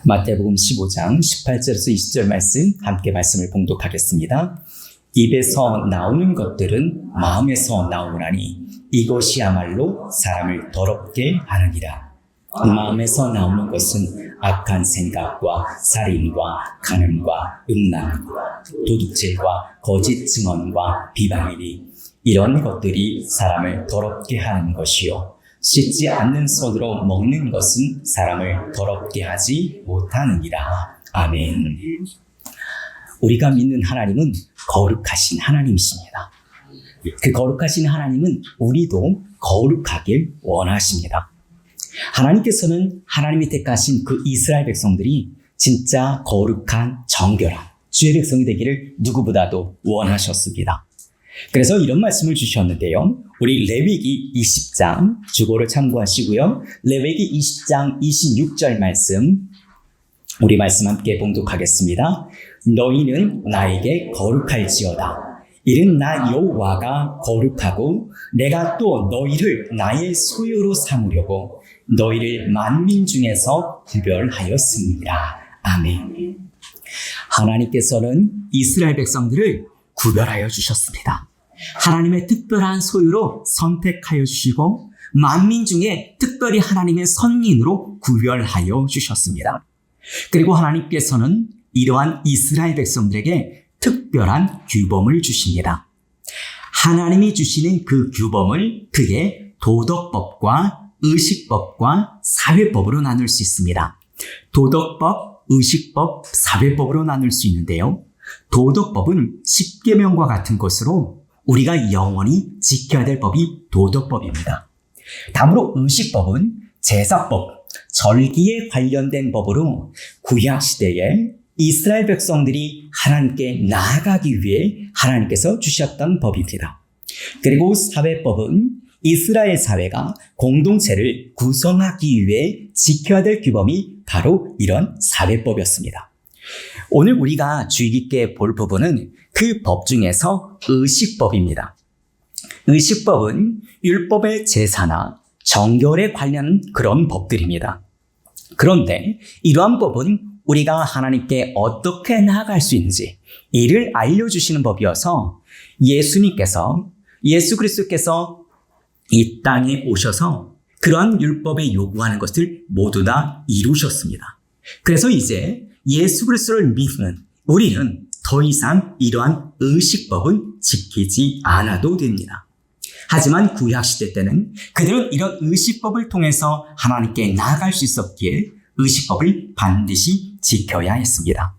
마태복음 15장 18절에서 20절 말씀 함께 말씀을 봉독하겠습니다. 입에서 나오는 것들은 마음에서 나오나니 이것이야말로 사람을 더럽게 하느니라. 마음에서 나오는 것은 악한 생각과 살인과 간음과 음란과 도둑질과 거짓 증언과 비방이니 이런 것들이 사람을 더럽게 하는 것이요 씻지 않는 손으로 먹는 것은 사람을 더럽게 하지 못하느니라. 아멘. 우리가 믿는 하나님은 거룩하신 하나님이십니다. 그 거룩하신 하나님은 우리도 거룩하길 원하십니다. 하나님께서는 하나님이 택하신 그 이스라엘 백성들이 진짜 거룩한 정결한 주의 백성이 되기를 누구보다도 원하셨습니다. 그래서 이런 말씀을 주셨는데요. 우리 레위기 20장 주보를 참고하시고요. 레위기 20장 26절 말씀 우리 말씀 함께 봉독하겠습니다. 너희는 나에게 거룩할지어다. 이는 나 여호와가 거룩하고 내가 또 너희를 나의 소유로 삼으려고 너희를 만민 중에서 구별하였습니다. 아멘. 하나님께서는 이스라엘 백성들을 구별하여 주셨습니다. 하나님의 특별한 소유로 선택하여 주시고 만민 중에 특별히 하나님의 선민으로 구별하여 주셨습니다. 그리고 하나님께서는 이러한 이스라엘 백성들에게 특별한 규범을 주십니다. 하나님이 주시는 그 규범을 그의 도덕법과 의식법과 사회법으로 나눌 수 있습니다. 도덕법, 의식법, 사회법으로 나눌 수 있는데요. 도덕법은 십계명과 같은 것으로 우리가 영원히 지켜야 될 법이 도덕법입니다. 다음으로 의식법은 제사법, 절기에 관련된 법으로 구약시대에 이스라엘 백성들이 하나님께 나아가기 위해 하나님께서 주셨던 법입니다. 그리고 사회법은 이스라엘 사회가 공동체를 구성하기 위해 지켜야 될 규범이 바로 이런 사회법이었습니다. 오늘 우리가 주의 깊게 볼 부분은 그 법 중에서 의식법입니다. 의식법은 율법의 제사나 정결에 관련 그런 법들입니다. 그런데 이러한 법은 우리가 하나님께 어떻게 나아갈 수 있는지 이를 알려주시는 법이어서 예수 그리스도께서 이 땅에 오셔서 그러한 율법에 요구하는 것을 모두 다 이루셨습니다. 그래서 이제 예수 그리스도를 믿는 우리는 더 이상 이러한 의식법은 지키지 않아도 됩니다. 하지만 구약시대 때는 그들은 이런 의식법을 통해서 하나님께 나아갈 수 있었기에 의식법을 반드시 지켜야 했습니다.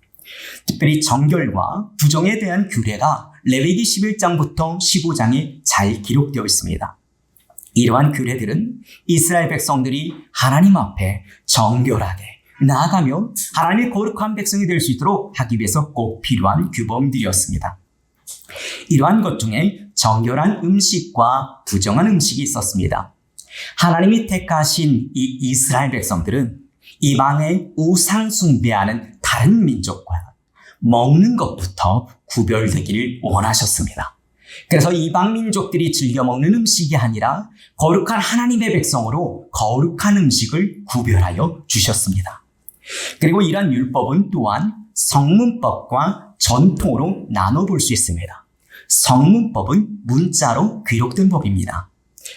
특별히 정결과 부정에 대한 규례가 레위기 11장부터 15장에 잘 기록되어 있습니다. 이러한 규례들은 이스라엘 백성들이 하나님 앞에 정결하게 나아가며 하나님의 거룩한 백성이 될 수 있도록 하기 위해서 꼭 필요한 규범들이었습니다. 이러한 것 중에 정결한 음식과 부정한 음식이 있었습니다. 하나님이 택하신 이 이스라엘 백성들은 이방의 우상 숭배하는 다른 민족과 먹는 것부터 구별되기를 원하셨습니다. 그래서 이방 민족들이 즐겨 먹는 음식이 아니라 거룩한 하나님의 백성으로 거룩한 음식을 구별하여 주셨습니다. 그리고 이러한 율법은 또한 성문법과 전통으로 나눠볼 수 있습니다. 성문법은 문자로 기록된 법입니다.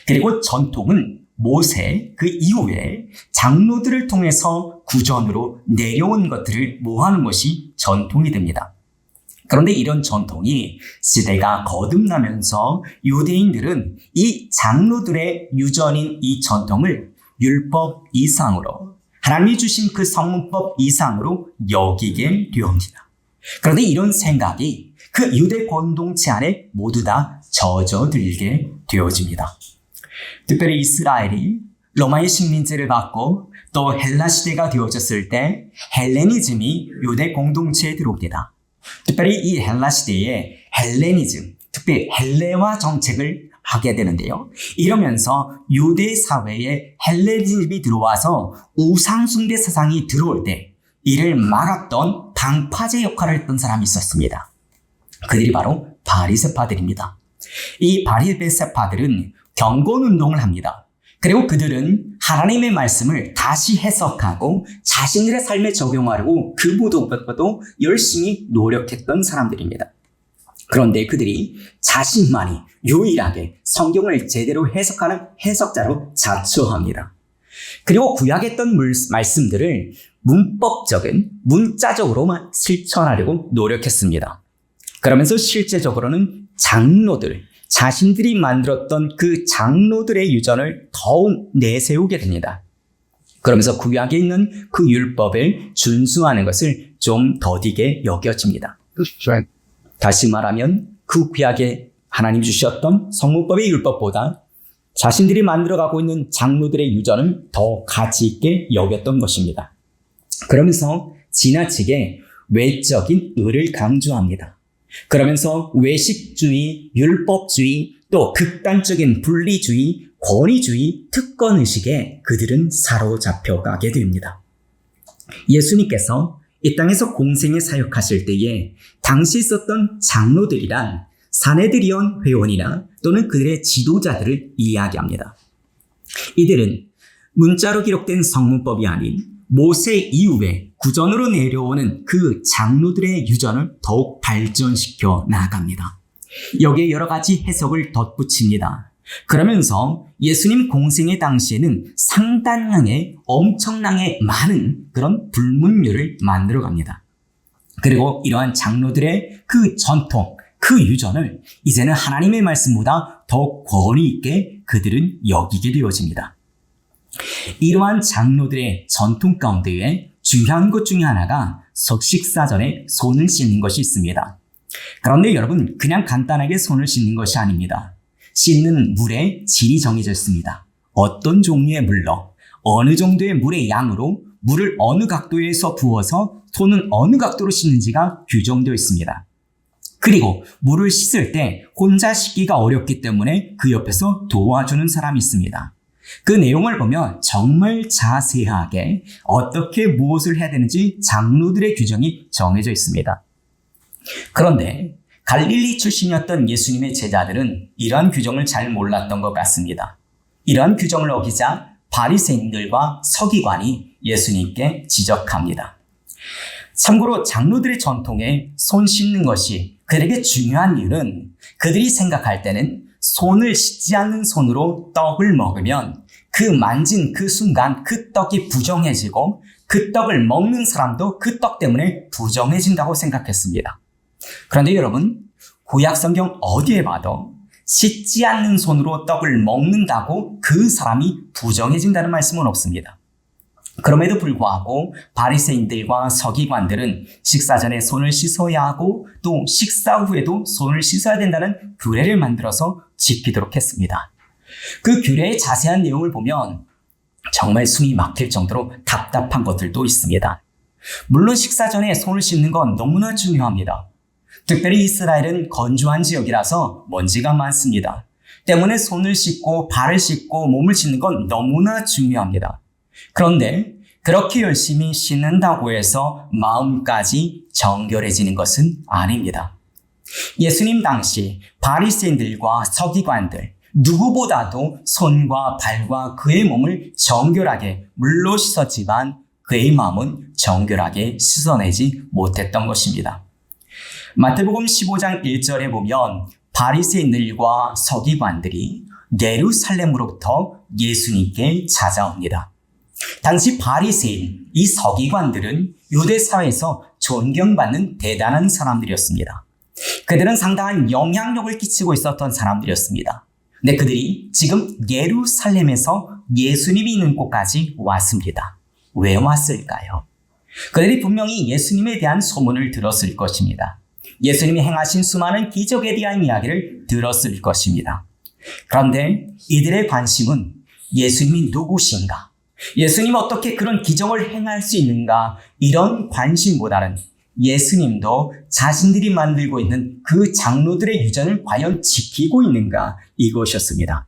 그리고 전통은 모세 그 이후에 장로들을 통해서 구전으로 내려온 것들을 모아놓은 것이 전통이 됩니다. 그런데 이런 전통이 시대가 거듭나면서 유대인들은 이 장로들의 유전인 이 전통을 율법 이상으로 하나님이 주신 그 성문법 이상으로 여기게 되옵니다. 그런데 이런 생각이 그 유대 공동체 안에 모두 다 젖어들게 되어집니다. 특별히 이스라엘이 로마의 식민지를 받고 또 헬라 시대가 되어졌을 때 헬레니즘이 유대 공동체에 들어옵니다. 특별히 이 헬라 시대에 헬레니즘, 특별히 헬레화 정책을 하게 되는데요. 이러면서 유대 사회에 헬레니즘이 들어와서 우상숭배 사상이 들어올 때 이를 막았던 방파제 역할을 했던 사람이 있었습니다. 그들이 바로 바리새파들입니다. 이 바리새파들은 경건운동을 합니다. 그리고 그들은 하나님의 말씀을 다시 해석하고 자신들의 삶에 적용하려고 그 무엇보다도 열심히 노력했던 사람들입니다. 그런데 그들이 자신만이 유일하게 성경을 제대로 해석하는 해석자로 자처합니다. 그리고 구약했던 말씀들을 문법적인 문자적으로만 실천하려고 노력했습니다. 그러면서 실제적으로는 장로들, 자신들이 만들었던 그 장로들의 유전을 더욱 내세우게 됩니다. 그러면서 구약에 있는 그 율법을 준수하는 것을 좀 더디게 여겨집니다. 다시 말하면 그 구약에 하나님 주셨던 성문법의 율법보다 자신들이 만들어가고 있는 장로들의 유전을 더 가치 있게 여겼던 것입니다. 그러면서 지나치게 외적인 의를 강조합니다. 그러면서 외식주의, 율법주의, 또 극단적인 분리주의, 권위주의, 특권의식에 그들은 사로잡혀가게 됩니다. 예수님께서 이 땅에서 공생에 사역하실 때에 당시 있었던 장로들이란 사내들이온 회원이나 또는 그들의 지도자들을 이야기합니다. 이들은 문자로 기록된 성문법이 아닌 모세 이후에 구전으로 내려오는 그 장로들의 유전을 더욱 발전시켜 나아갑니다. 여기에 여러 가지 해석을 덧붙입니다. 그러면서 예수님 공생의 당시에는 상당량의 엄청나게 많은 그런 불문율을 만들어 갑니다. 그리고 이러한 장로들의 그 전통, 그 유전을 이제는 하나님의 말씀보다 더욱 권위 있게 그들은 여기게 되어집니다. 이러한 장로들의 전통 가운데에 중요한 것 중에 하나가 석식사전에 손을 씻는 것이 있습니다. 그런데 여러분, 그냥 간단하게 손을 씻는 것이 아닙니다. 씻는 물의 질이 정해져 있습니다. 어떤 종류의 물로, 어느 정도의 물의 양으로 물을 어느 각도에서 부어서 손은 어느 각도로 씻는지가 규정되어 있습니다. 그리고 물을 씻을 때 혼자 씻기가 어렵기 때문에 그 옆에서 도와주는 사람이 있습니다. 그 내용을 보면 정말 자세하게 어떻게 무엇을 해야 되는지 장로들의 규정이 정해져 있습니다. 그런데 갈릴리 출신이었던 예수님의 제자들은 이러한 규정을 잘 몰랐던 것 같습니다. 이러한 규정을 어기자 바리새인들과 서기관이 예수님께 지적합니다. 참고로 장로들의 전통에 손 씻는 것이 그들에게 중요한 이유는 그들이 생각할 때는 손을 씻지 않는 손으로 떡을 먹으면 그 만진 그 순간 그 떡이 부정해지고 그 떡을 먹는 사람도 그 떡 때문에 부정해진다고 생각했습니다. 그런데 여러분, 구약 성경 어디에 봐도 씻지 않는 손으로 떡을 먹는다고 그 사람이 부정해진다는 말씀은 없습니다. 그럼에도 불구하고 바리새인들과 서기관들은 식사 전에 손을 씻어야 하고 또 식사 후에도 손을 씻어야 된다는 규례를 만들어서 지키도록 했습니다. 그 규례의 자세한 내용을 보면 정말 숨이 막힐 정도로 답답한 것들도 있습니다. 물론 식사 전에 손을 씻는 건 너무나 중요합니다. 특별히 이스라엘은 건조한 지역이라서 먼지가 많습니다. 때문에 손을 씻고 발을 씻고 몸을 씻는 건 너무나 중요합니다. 그런데 그렇게 열심히 씻는다고 해서 마음까지 정결해지는 것은 아닙니다. 예수님 당시 바리새인들과 서기관들 누구보다도 손과 발과 그의 몸을 정결하게 물로 씻었지만 그의 마음은 정결하게 씻어내지 못했던 것입니다. 마태복음 15장 1절에 보면 바리새인들과 서기관들이 예루살렘으로부터 예수님께 찾아옵니다. 당시 바리새인, 이 서기관들은 유대 사회에서 존경받는 대단한 사람들이었습니다. 그들은 상당한 영향력을 끼치고 있었던 사람들이었습니다. 근데 그들이 지금 예루살렘에서 예수님이 있는 곳까지 왔습니다. 왜 왔을까요? 그들이 분명히 예수님에 대한 소문을 들었을 것입니다. 예수님이 행하신 수많은 기적에 대한 이야기를 들었을 것입니다. 그런데 이들의 관심은 예수님이 누구신가? 예수님 어떻게 그런 기적을 행할 수 있는가? 이런 관심보다는 예수님도 자신들이 만들고 있는 그 장로들의 유전을 과연 지키고 있는가? 이것이었습니다.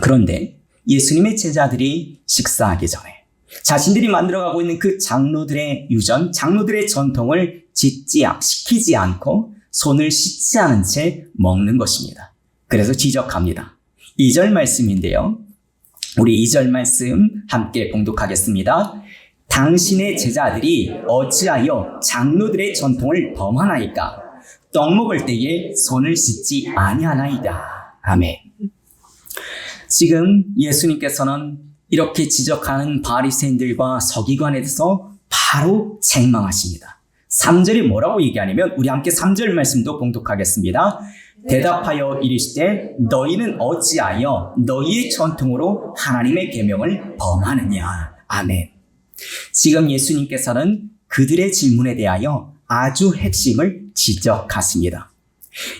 그런데 예수님의 제자들이 식사하기 전에 자신들이 만들어가고 있는 그 장로들의 유전, 장로들의 전통을 지키지 않고 손을 씻지 않은 채 먹는 것입니다. 그래서 지적합니다. 2절 말씀인데요. 우리 2절 말씀 함께 봉독하겠습니다. 당신의 제자들이 어찌하여 장로들의 전통을 범하나이까? 떡 먹을 때에 손을 씻지 아니하나이다. 아멘. 지금 예수님께서는 이렇게 지적하는 바리새인들과 서기관에 대해서 바로 책망하십니다. 3절이 뭐라고 얘기하냐면 우리 함께 3절 말씀도 봉독하겠습니다. 대답하여 이르시되 너희는 어찌하여 너희의 전통으로 하나님의 계명을 범하느냐. 아멘. 지금 예수님께서는 그들의 질문에 대하여 아주 핵심을 지적하십니다.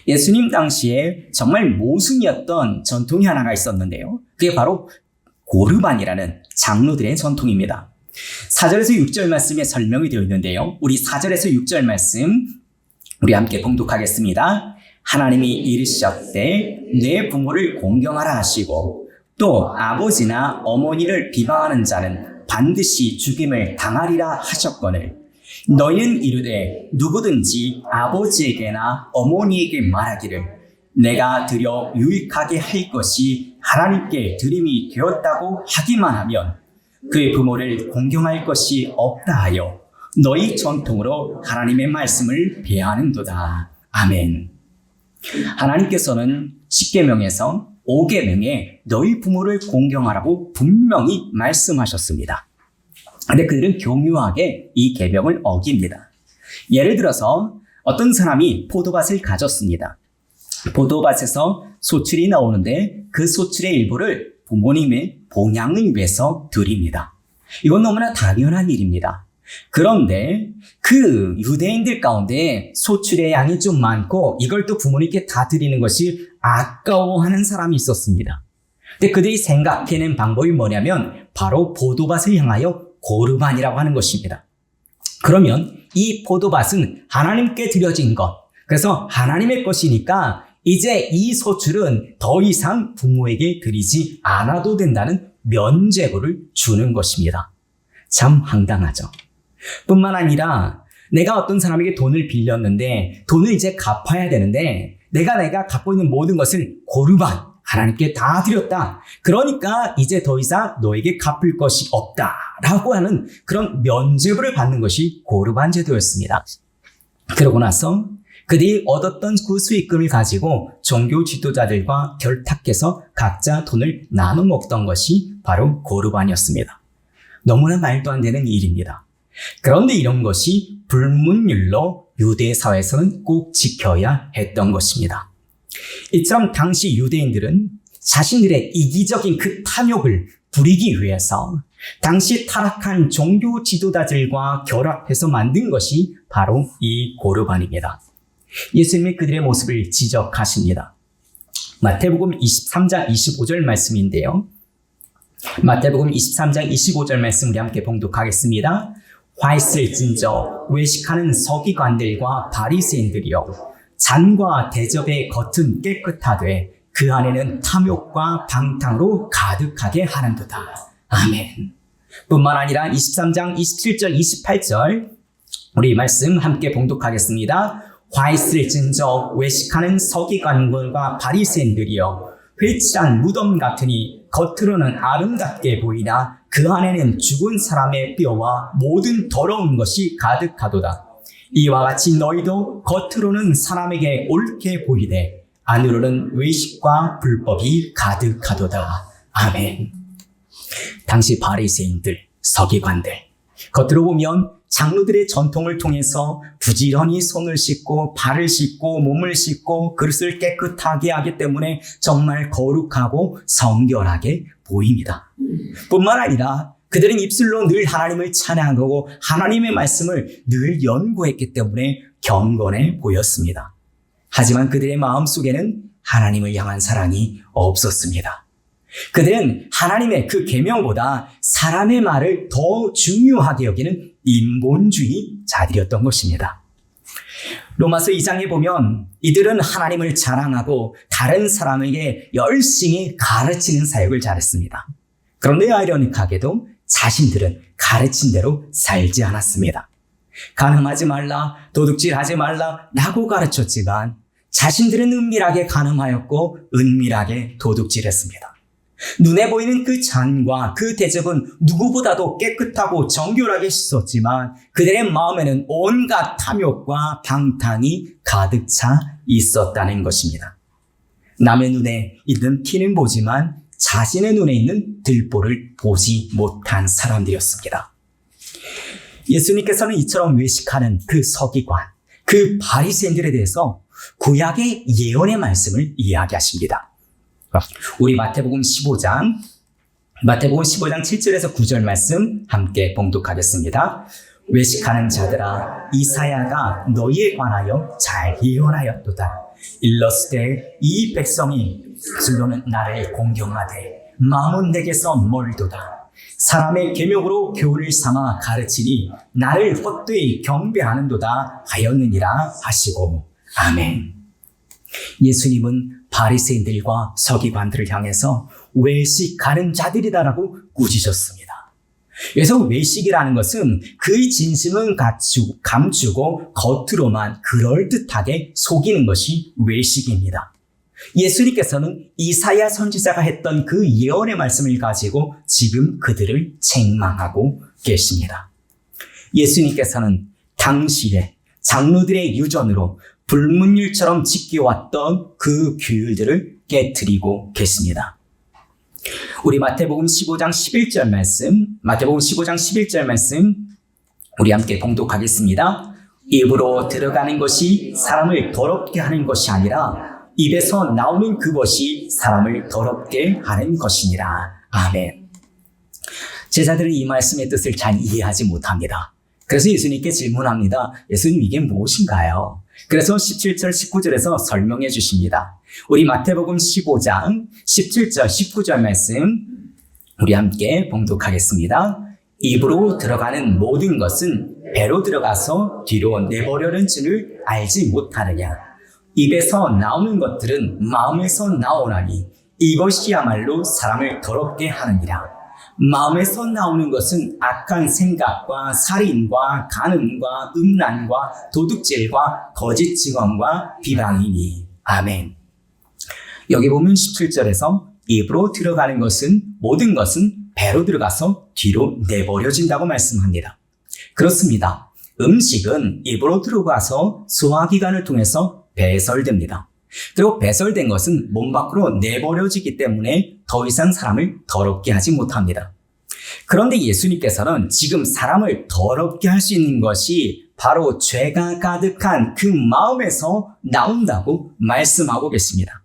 예수님 당시에 정말 모순이었던 전통이 하나가 있었는데요. 그게 바로 고르반이라는 장로들의 전통입니다. 4절에서 6절 말씀에 설명이 되어 있는데요. 우리 4절에서 6절 말씀 우리 함께 봉독하겠습니다. 하나님이 이르셨되 내 부모를 공경하라 하시고 또 아버지나 어머니를 비방하는 자는 반드시 죽임을 당하리라 하셨거늘 너희는 이르되 누구든지 아버지에게나 어머니에게 말하기를 내가 드려 유익하게 할 것이 하나님께 드림이 되었다고 하기만 하면 그의 부모를 공경할 것이 없다 하여 너희 전통으로 하나님의 말씀을 배하는도다. 아멘. 하나님께서는 10계명에서 5계명에 너희 부모를 공경하라고 분명히 말씀하셨습니다. 근데 그들은 교묘하게 이 계명을 어깁니다. 예를 들어서 어떤 사람이 포도밭을 가졌습니다. 포도밭에서 소출이 나오는데 그 소출의 일부를 부모님의 봉양을 위해서 드립니다. 이건 너무나 당연한 일입니다. 그런데 그 유대인들 가운데 소출의 양이 좀 많고 이걸 또 부모님께 다 드리는 것이 아까워하는 사람이 있었습니다. 근데 그들이 생각해낸 방법이 뭐냐면 바로 포도밭을 향하여 고르반이라고 하는 것입니다. 그러면 이 포도밭은 하나님께 드려진 것, 그래서 하나님의 것이니까 이제 이 소출은 더 이상 부모에게 드리지 않아도 된다는 면죄부를 주는 것입니다. 참 황당하죠. 뿐만 아니라 내가 어떤 사람에게 돈을 빌렸는데 돈을 이제 갚아야 되는데 내가 갖고 있는 모든 것을 고르반 하나님께 다 드렸다. 그러니까 이제 더 이상 너에게 갚을 것이 없다라고 하는 그런 면죄부를 받는 것이 고르반 제도였습니다. 그러고 나서 그들이 얻었던 그 수익금을 가지고 종교 지도자들과 결탁해서 각자 돈을 나눠 먹던 것이 바로 고르반이었습니다. 너무나 말도 안 되는 일입니다. 그런데 이런 것이 불문율로 유대 사회에서는 꼭 지켜야 했던 것입니다. 이처럼 당시 유대인들은 자신들의 이기적인 그 탐욕을 부리기 위해서 당시 타락한 종교 지도자들과 결합해서 만든 것이 바로 이 고르반입니다. 예수님이 그들의 모습을 지적하십니다. 마태복음 23장 25절 말씀인데요. 마태복음 23장 25절 말씀 우리 함께 봉독하겠습니다. 화 있을진저 외식하는 서기관들과 바리새인들이여 잔과 대접의 겉은 깨끗하되 그 안에는 탐욕과 방탕으로 가득하게 하는도다. 아멘. 뿐만 아니라 23장 27절 28절 우리 말씀 함께 봉독하겠습니다. 화 있을진저 외식하는 서기관들과 바리새인들이여 회칠한 무덤 같으니 겉으로는 아름답게 보이나 그 안에는 죽은 사람의 뼈와 모든 더러운 것이 가득하도다. 이와 같이 너희도 겉으로는 사람에게 옳게 보이되 안으로는 외식과 불법이 가득하도다. 아멘. 당시 바리새인들, 서기관들, 겉으로 보면 장로들의 전통을 통해서 부지런히 손을 씻고 발을 씻고 몸을 씻고 그릇을 깨끗하게 하기 때문에 정말 거룩하고 성결하게 보입니다. 뿐만 아니라 그들은 입술로 늘 하나님을 찬양하고 하나님의 말씀을 늘 연구했기 때문에 경건해 보였습니다. 하지만 그들의 마음속에는 하나님을 향한 사랑이 없었습니다. 그들은 하나님의 그 계명보다 사람의 말을 더 중요하게 여기는 인본주의자들이었던 것입니다. 로마서 2장에 보면 이들은 하나님을 자랑하고 다른 사람에게 열심히 가르치는 사역을 잘했습니다. 그런데 아이러니하게도 자신들은 가르친 대로 살지 않았습니다. 간음하지 말라, 도둑질하지 말라 라고 가르쳤지만 자신들은 은밀하게 간음하였고 은밀하게 도둑질했습니다. 눈에 보이는 그 잔과 그 대접은 누구보다도 깨끗하고 정결하게 씻었지만 그들의 마음에는 온갖 탐욕과 방탕이 가득 차 있었다는 것입니다. 남의 눈에 있는 티는 보지만 자신의 눈에 있는 들보를 보지 못한 사람들이었습니다. 예수님께서는 이처럼 외식하는 그 서기관, 그 바리새인들에 대해서 구약의 예언의 말씀을 이야기하십니다. 우리 마태복음 15장 7절에서 9절 말씀 함께 봉독하겠습니다. 외식하는 자들아, 이사야가 너희에 관하여 잘 예언하였도다. 일렀으되 이 백성이 입술로는 나를 공경하되 마음은 내게서 멀도다. 사람의 계명으로 교훈을 삼아 가르치니 나를 헛되이 경배하는도다 하였느니라 하시고. 아멘. 예수님은 바리새인들과 서기관들을 향해서 외식하는 자들이다라고 꾸짖으셨습니다. 그래서 외식이라는 것은 그 진심은 감추고 겉으로만 그럴듯하게 속이는 것이 외식입니다. 예수님께서는 이사야 선지자가 했던 그 예언의 말씀을 가지고 지금 그들을 책망하고 계십니다. 예수님께서는 당시에 장로들의 유전으로 불문율처럼 지켜왔던 그 규율들을 깨트리고 계십니다. 우리 마태복음 15장 11절 말씀 우리 함께 봉독하겠습니다. 입으로 들어가는 것이 사람을 더럽게 하는 것이 아니라 입에서 나오는 그것이 사람을 더럽게 하는 것이니라. 아멘. 제자들은 이 말씀의 뜻을 잘 이해하지 못합니다. 그래서 예수님께 질문합니다. 예수님, 이게 무엇인가요? 그래서 17절, 19절에서 설명해 주십니다. 우리 마태복음 15장 17절, 19절 말씀 우리 함께 봉독하겠습니다. 입으로 들어가는 모든 것은 배로 들어가서 뒤로 내버려는 줄을 알지 못하느냐. 입에서 나오는 것들은 마음에서 나오나니 이것이야말로 사람을 더럽게 하느니라. 마음에서 나오는 것은 악한 생각과 살인과 간음과 음란과 도둑질과 거짓 증언과 비방이니. 아멘. 여기 보면 17절에서 입으로 들어가는 것은 모든 것은 배로 들어가서 뒤로 내버려진다고 말씀합니다. 그렇습니다. 음식은 입으로 들어가서 소화기관을 통해서 배설됩니다. 그리고 배설된 것은 몸 밖으로 내버려지기 때문에 더 이상 사람을 더럽게 하지 못합니다. 그런데 예수님께서는 지금 사람을 더럽게 할 수 있는 것이 바로 죄가 가득한 그 마음에서 나온다고 말씀하고 계십니다.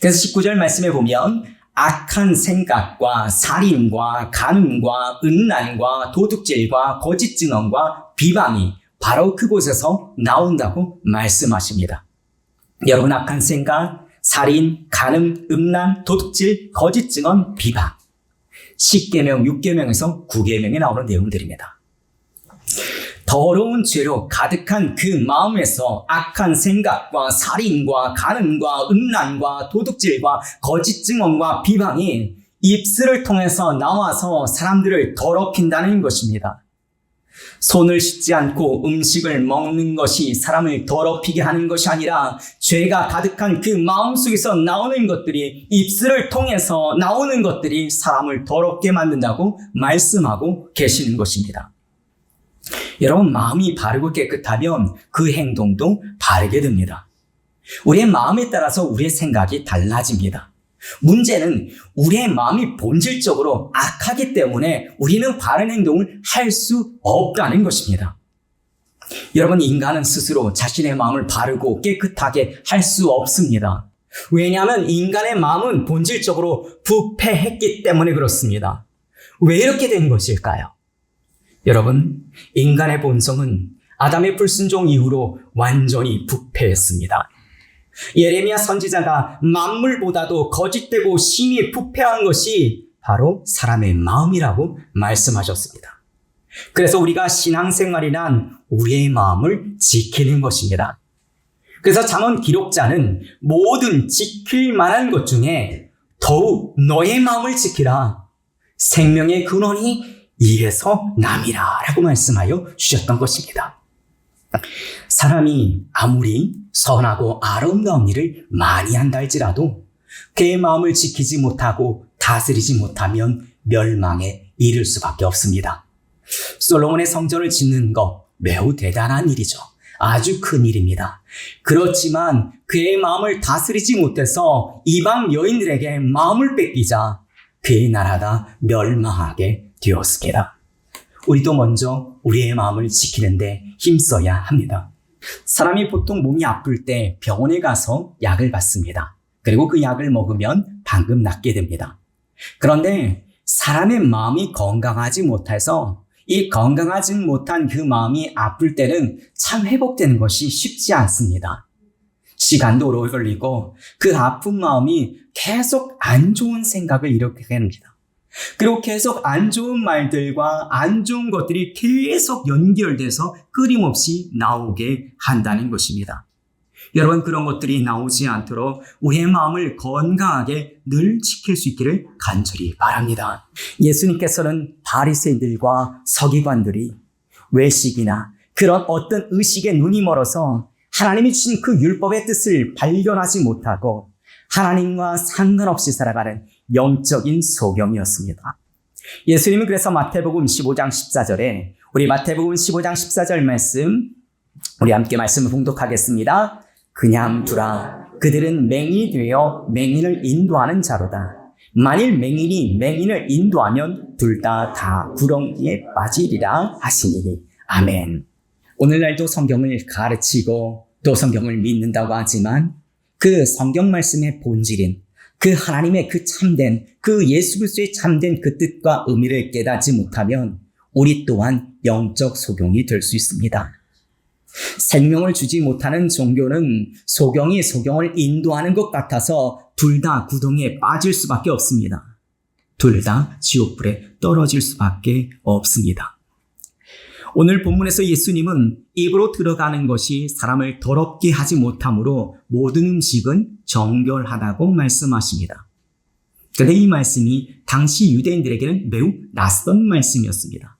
그래서 19절 말씀에 보면 악한 생각과 살인과 간음과 음란과 도둑질과 거짓 증언과 비방이 바로 그곳에서 나온다고 말씀하십니다. 여러분, 악한 생각, 살인, 간음, 음란, 도둑질, 거짓 증언, 비방. 10계명, 6계명에서 9계명에 나오는 내용들입니다. 더러운 죄로 가득한 그 마음에서 악한 생각과 살인과 간음과 음란과 도둑질과 거짓 증언과 비방이 입술을 통해서 나와서 사람들을 더럽힌다는 것입니다. 손을 씻지 않고 음식을 먹는 것이 사람을 더럽히게 하는 것이 아니라 죄가 가득한 그 마음속에서 나오는 것들이, 입술을 통해서 나오는 것들이 사람을 더럽게 만든다고 말씀하고 계시는 것입니다. 여러분, 마음이 바르고 깨끗하면 그 행동도 바르게 됩니다. 우리의 마음에 따라서 우리의 생각이 달라집니다. 문제는 우리의 마음이 본질적으로 악하기 때문에 우리는 바른 행동을 할 수 없다는 것입니다. 여러분, 인간은 스스로 자신의 마음을 바르고 깨끗하게 할 수 없습니다. 왜냐하면 인간의 마음은 본질적으로 부패했기 때문에 그렇습니다. 왜 이렇게 된 것일까요? 여러분, 인간의 본성은 아담의 불순종 이후로 완전히 부패했습니다. 예레미야 선지자가 만물보다도 거짓되고 심히 부패한 것이 바로 사람의 마음이라고 말씀하셨습니다. 그래서 우리가 신앙생활이란 우리의 마음을 지키는 것입니다. 그래서 잠언 기록자는 모든 지킬 만한 것 중에 더욱 너의 마음을 지키라. 생명의 근원이 이에서 남이라 라고 말씀하여 주셨던 것입니다. 사람이 아무리 선하고 아름다운 일을 많이 한다 할지라도 그의 마음을 지키지 못하고 다스리지 못하면 멸망에 이를 수밖에 없습니다. 솔로몬의 성전을 짓는 것 매우 대단한 일이죠. 아주 큰 일입니다. 그렇지만 그의 마음을 다스리지 못해서 이방 여인들에게 마음을 뺏기자 그의 나라가 멸망하게 되었습니다. 우리도 먼저 우리의 마음을 지키는데 힘써야 합니다. 사람이 보통 몸이 아플 때 병원에 가서 약을 받습니다. 그리고 그 약을 먹으면 방금 낫게 됩니다. 그런데 사람의 마음이 건강하지 못해서 이 건강하지 못한 그 마음이 아플 때는 참 회복되는 것이 쉽지 않습니다. 시간도 오래 걸리고 그 아픈 마음이 계속 안 좋은 생각을 일으키게 합니다. 그리고 계속 안 좋은 말들과 안 좋은 것들이 계속 연결돼서 끊임없이 나오게 한다는 것입니다. 여러분, 그런 것들이 나오지 않도록 우리의 마음을 건강하게 늘 지킬 수 있기를 간절히 바랍니다. 예수님께서는 바리새인들과 서기관들이 외식이나 그런 어떤 의식에 눈이 멀어서 하나님이 주신 그 율법의 뜻을 발견하지 못하고 하나님과 상관없이 살아가는 영적인 소경이었습니다. 예수님은 그래서 마태복음 15장 14절에 우리 마태복음 15장 14절 말씀 우리 함께 말씀을 봉독하겠습니다. 그냥 두라. 그들은 맹인이 되어 맹인을 인도하는 자로다. 만일 맹인이 맹인을 인도하면 둘 다 구렁이에 빠지리라 하시니. 아멘. 오늘날도 성경을 가르치고 또 성경을 믿는다고 하지만 그 성경 말씀의 본질인 그 하나님의 그 참된 그 예수 그리스도의 참된 그 뜻과 의미를 깨닫지 못하면 우리 또한 영적 소경이 될 수 있습니다. 생명을 주지 못하는 종교는 소경이 소경을 인도하는 것 같아서 둘 다 구덩이에 빠질 수밖에 없습니다. 둘 다 지옥불에 떨어질 수밖에 없습니다. 오늘 본문에서 예수님은 입으로 들어가는 것이 사람을 더럽게 하지 못하므로 모든 음식은 정결하다고 말씀하십니다. 그런데 이 말씀이 당시 유대인들에게는 매우 낯선 말씀이었습니다.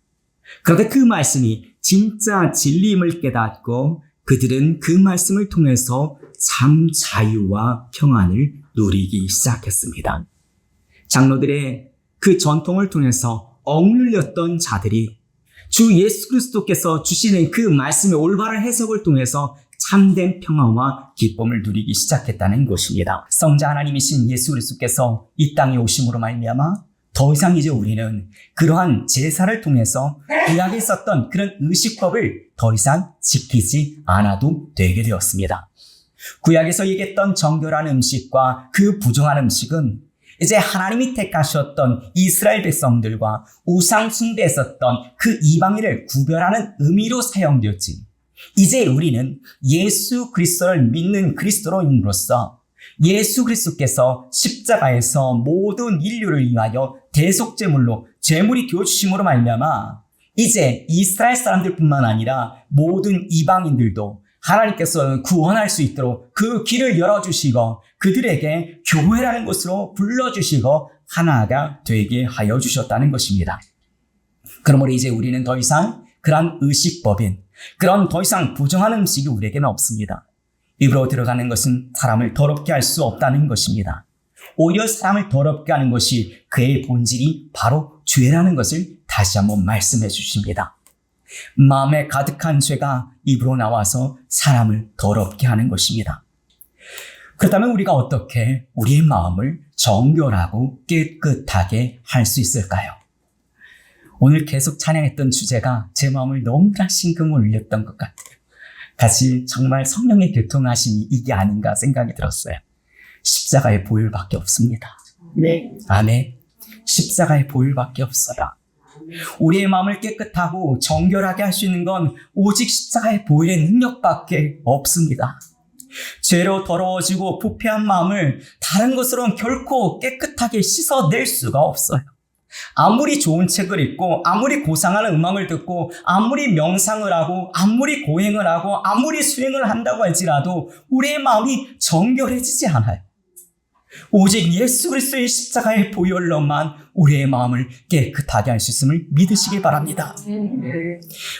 그런데 그 말씀이 진짜 진리임을 깨닫고 그들은 그 말씀을 통해서 참 자유와 평안을 누리기 시작했습니다. 장로들의 그 전통을 통해서 억눌렸던 자들이 주 예수 그리스도께서 주시는 그 말씀의 올바른 해석을 통해서 참된 평화와 기쁨을 누리기 시작했다는 것입니다. 성자 하나님이신 예수 그리스도께서 이 땅에 오심으로 말미암아 더 이상 이제 우리는 그러한 제사를 통해서 구약에 있었던 그런 의식법을 더 이상 지키지 않아도 되게 되었습니다. 구약에서 얘기했던 정결한 음식과 그 부정한 음식은 이제 하나님이 택하셨던 이스라엘 백성들과 우상 숭배했었던 그 이방인을 구별하는 의미로 사용되었지. 이제 우리는 예수 그리스도를 믿는 그리스도인으로서 예수 그리스도께서 십자가에서 모든 인류를 위하여 대속제물로 제물이 되어주심으로 말미암아 이제 이스라엘 사람들뿐만 아니라 모든 이방인들도 하나님께서 구원할 수 있도록 그 길을 열어주시고 그들에게 교회라는 곳으로 불러주시고 하나가 되게 하여 주셨다는 것입니다. 그러므로 이제 우리는 더 이상 그런 의식법인 그런 더 이상 부정한 음식이 우리에게는 없습니다. 입으로 들어가는 것은 사람을 더럽게 할 수 없다는 것입니다. 오히려 사람을 더럽게 하는 것이 그의 본질이 바로 죄라는 것을 다시 한번 말씀해 주십니다. 마음에 가득한 죄가 입으로 나와서 사람을 더럽게 하는 것입니다. 그렇다면 우리가 어떻게 우리의 마음을 정결하고 깨끗하게 할 수 있을까요? 오늘 계속 찬양했던 주제가 제 마음을 너무나 심금을 울렸던 것 같아요. 같이 정말 성령의 교통하심이 이게 아닌가 생각이 들었어요. 십자가의 보혈밖에 없습니다. 네. 아멘. 십자가의 보혈밖에 없어요. 우리의 마음을 깨끗하고 정결하게 할 수 있는 건 오직 십자가의 보혈의 능력밖에 없습니다. 죄로 더러워지고 부패한 마음을 다른 것으로는 결코 깨끗하게 씻어낼 수가 없어요. 아무리 좋은 책을 읽고 아무리 고상한 음악을 듣고 아무리 명상을 하고 아무리 고행을 하고 아무리 수행을 한다고 할지라도 우리의 마음이 정결해지지 않아요. 오직 예수 그리스도의 십자가의 보혈로만 우리의 마음을 깨끗하게 할 수 있음을 믿으시기 바랍니다.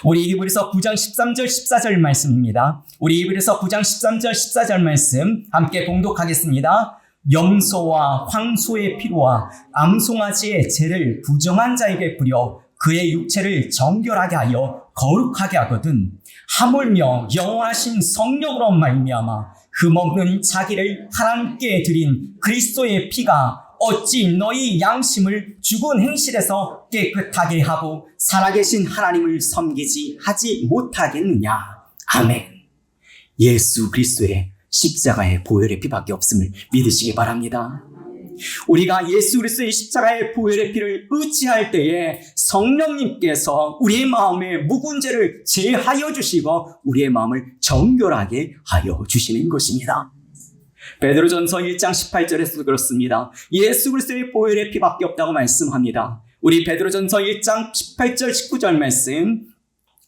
우리 히브리서 9장 13절 14절 말씀입니다. 우리 히브리서 9장 13절 14절 말씀 함께 봉독하겠습니다. 염소와 황소의 피로와 암송아지의 죄를 부정한 자에게 뿌려 그의 육체를 정결하게 하여 거룩하게 하거든. 하물며 영원하신 성령으로 말미암아 흠없는 자기를 하나님께 드린 그리스도의 피가 어찌 너희 양심을 죽은 행실에서 깨끗하게 하고 살아계신 하나님을 섬기지 하지 못하겠느냐. 아멘. 예수 그리스도의 십자가의 보혈의 피밖에 없음을 믿으시기 바랍니다. 우리가 예수 그리스도의 십자가의 보혈의 피를 의지할 때에 성령님께서 우리의 마음에 묵은 죄를 제하여 주시고 우리의 마음을 정결하게 하여 주시는 것입니다. 베드로전서 1장 18절에서도 그렇습니다. 예수 그리스도의 보혈의 피밖에 없다고 말씀합니다. 우리 베드로전서 1장 18절 19절 말씀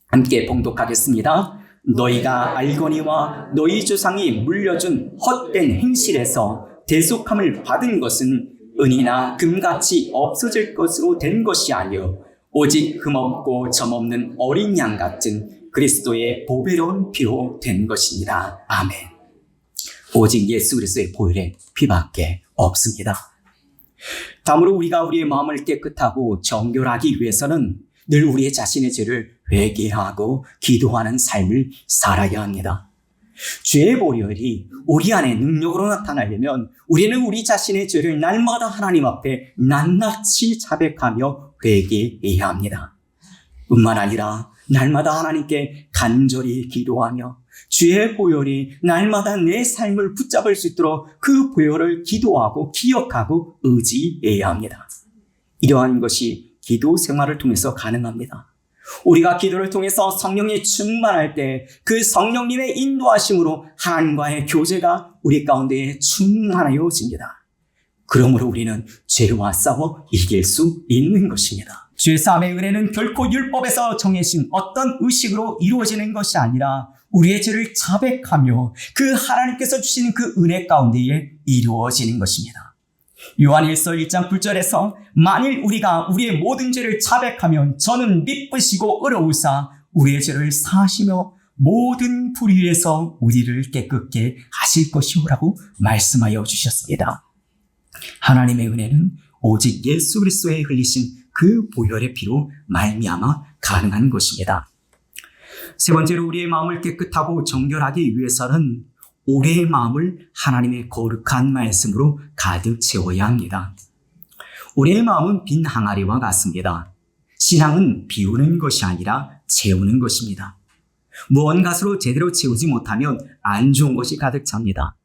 함께 봉독하겠습니다. 너희가 알거니와 너희 조상이 물려준 헛된 행실에서 대속함을 받은 것은 은이나 금같이 없어질 것으로 된 것이 아니요 오직 흠없고 점없는 어린 양 같은 그리스도의 보배로운 피로 된 것입니다. 아멘. 오직 예수 그리스도의 보혈의 피밖에 없습니다. 다음으로 우리가 우리의 마음을 깨끗하고 정결하기 위해서는 늘 우리의 자신의 죄를 회개하고 기도하는 삶을 살아야 합니다. 죄의 보혈이 우리 안에 능력으로 나타나려면 우리는 우리 자신의 죄를 날마다 하나님 앞에 낱낱이 자백하며 회개해야 합니다. 뿐만 아니라 날마다 하나님께 간절히 기도하며 주의 보혈이 날마다 내 삶을 붙잡을 수 있도록 그 보혈을 기도하고 기억하고 의지해야 합니다. 이러한 것이 기도 생활을 통해서 가능합니다. 우리가 기도를 통해서 성령이 충만할 때 그 성령님의 인도하심으로 하나님과의 교제가 우리 가운데 충만하여집니다. 그러므로 우리는 죄와 싸워 이길 수 있는 것입니다. 죄사함의 은혜는 결코 율법에서 정해진 어떤 의식으로 이루어지는 것이 아니라 우리의 죄를 자백하며 그 하나님께서 주시는 그 은혜 가운데에 이루어지는 것입니다. 요한일서 1장 9절에서 만일 우리가 우리의 모든 죄를 자백하면 저는 미쁘시고 의로우사 우리의 죄를 사하시며 모든 불의에서 우리를 깨끗게 하실 것이오라고 말씀하여 주셨습니다. 하나님의 은혜는 오직 예수 그리스도의 흘리신 그 보혈의 피로 말미암아 가능한 것입니다. 세 번째로 우리의 마음을 깨끗하고 정결하기 위해서는 우리의 마음을 하나님의 거룩한 말씀으로 가득 채워야 합니다. 우리의 마음은 빈 항아리와 같습니다. 신앙은 비우는 것이 아니라 채우는 것입니다. 무언가로 제대로 채우지 못하면 안 좋은 것이 가득 찹니다.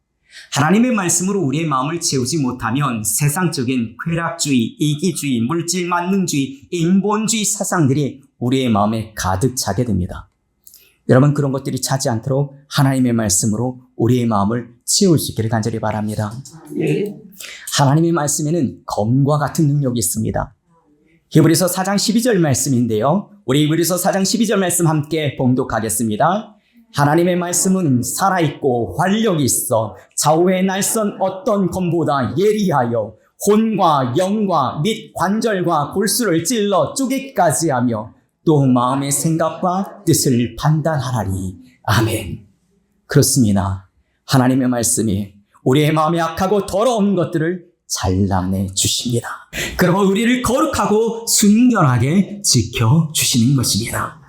하나님의 말씀으로 우리의 마음을 채우지 못하면 세상적인 쾌락주의, 이기주의, 물질 만능주의, 인본주의 사상들이 우리의 마음에 가득 차게 됩니다. 여러분 그런 것들이 차지 않도록 하나님의 말씀으로 우리의 마음을 채울 수 있기를 간절히 바랍니다. 하나님의 말씀에는 검과 같은 능력이 있습니다. 히브리서 4장 12절 말씀인데요. 우리 히브리서 4장 12절 말씀 함께 봉독하겠습니다. 하나님의 말씀은 살아있고 활력이 있어 좌우의 날선 어떤 검보다 예리하여 혼과 영과 및 관절과 골수를 찔러 쪼개기까지 하며 또 마음의 생각과 뜻을 판단하라니. 아멘. 그렇습니다. 하나님의 말씀이 우리의 마음에 악하고 더러운 것들을 잘라내 주십니다. 그리고 우리를 거룩하고 순결하게 지켜주시는 것입니다.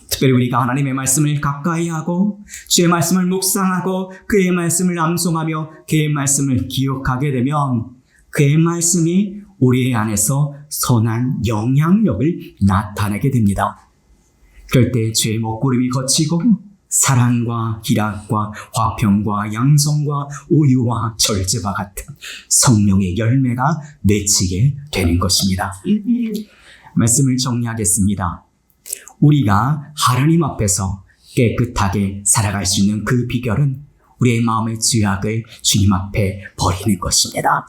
특별히 우리가 하나님의 말씀을 가까이 하고 주의 말씀을 묵상하고 그의 말씀을 암송하며 그의 말씀을 기억하게 되면 그의 말씀이 우리 안에서 선한 영향력을 나타내게 됩니다. 그럴 때 죄의 먹구름이 거치고 사랑과 희락과 화평과 양성과 우유와 절제와 같은 성령의 열매가 맺히게 되는 것입니다. 말씀을 정리하겠습니다. 우리가 하나님 앞에서 깨끗하게 살아갈 수 있는 그 비결은 우리의 마음의 죄악을 주님 앞에 버리는 것입니다.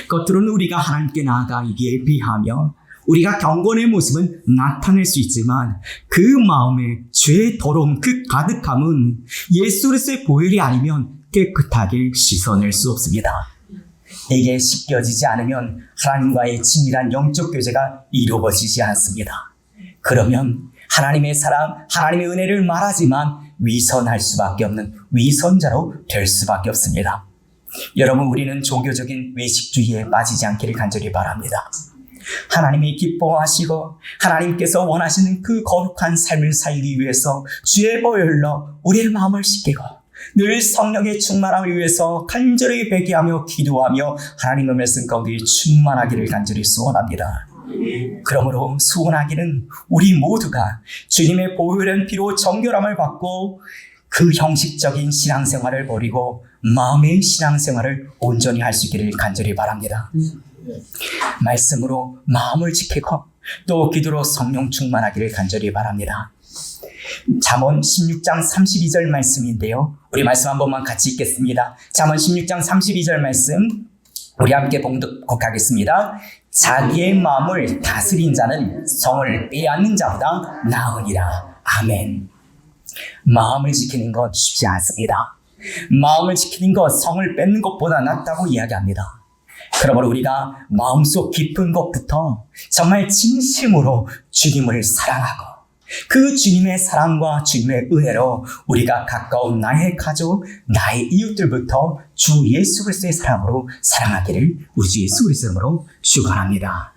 겉으로는 우리가 하나님께 나아가 예비하며 우리가 경건의 모습은 나타낼 수 있지만 그 마음의 죄의 더러움, 그 가득함은 예수 그리스도의 보혈이 아니면 깨끗하게 씻어낼 수 없습니다. 이게 씻겨지지 않으면 하나님과의 친밀한 영적 교제가 이루어지지 않습니다. 그러면 하나님의 사랑, 하나님의 은혜를 말하지만 위선할 수밖에 없는 위선자로 될 수밖에 없습니다. 여러분, 우리는 종교적인 외식주의에 빠지지 않기를 간절히 바랍니다. 하나님이 기뻐하시고 하나님께서 원하시는 그 거룩한 삶을 살기 위해서 주의 보혈로 흘러 우리의 마음을 씻기고 늘 성령의 충만함을 위해서 간절히 회개하며 기도하며 하나님의 말씀 가운데 충만하기를 간절히 소원합니다. 그러므로 소원하기는 우리 모두가 주님의 보혈의 피로 정결함을 받고 그 형식적인 신앙생활을 버리고 마음의 신앙생활을 온전히 할 수 있기를 간절히 바랍니다. 말씀으로 마음을 지키고 또 기도로 성령 충만하기를 간절히 바랍니다. 잠언 16장 32절 말씀인데요. 우리 말씀 한 번만 같이 읽겠습니다. 잠언 16장 32절 말씀 우리 함께 봉독하겠습니다. 자기의 마음을 다스린 자는 성을 빼앗는 자보다 나으니라. 아멘. 마음을 지키는 것 쉽지 않습니다. 마음을 지키는 것 성을 뺏는 것보다 낫다고 이야기합니다. 그러므로 우리가 마음속 깊은 곳부터 정말 진심으로 주님을 사랑하고 그 주님의 사랑과 주님의 은혜로 우리가 가까운 나의 가족, 나의 이웃들부터 주 예수 그리스도의 사랑으로 사랑하기를 우리 주 예수 그리스도 이름으로 축원합니다.